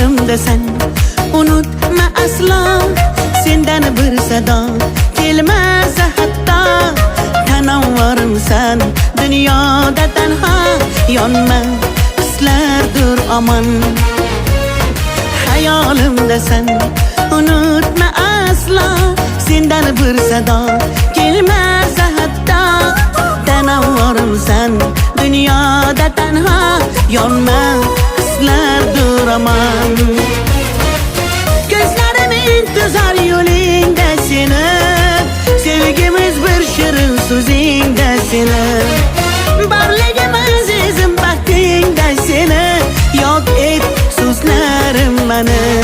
Hayolimda sen unutma aslo, sendan bir sado kelmasa hatto. Tanavvurimsan dunyoda tanho, yonma hislardir omon. Hayolimda sen unutma aslo, sendan bir sado kelmasa hatto. Tanavvurimsan dunyoda tanho, yonma hislardir omon. Gözlerim intizor yo'lingda seni, sevgimiz bir shirin so'zingda seni. Borligim azizim baxtingda seni, yok et so'zlarim mani.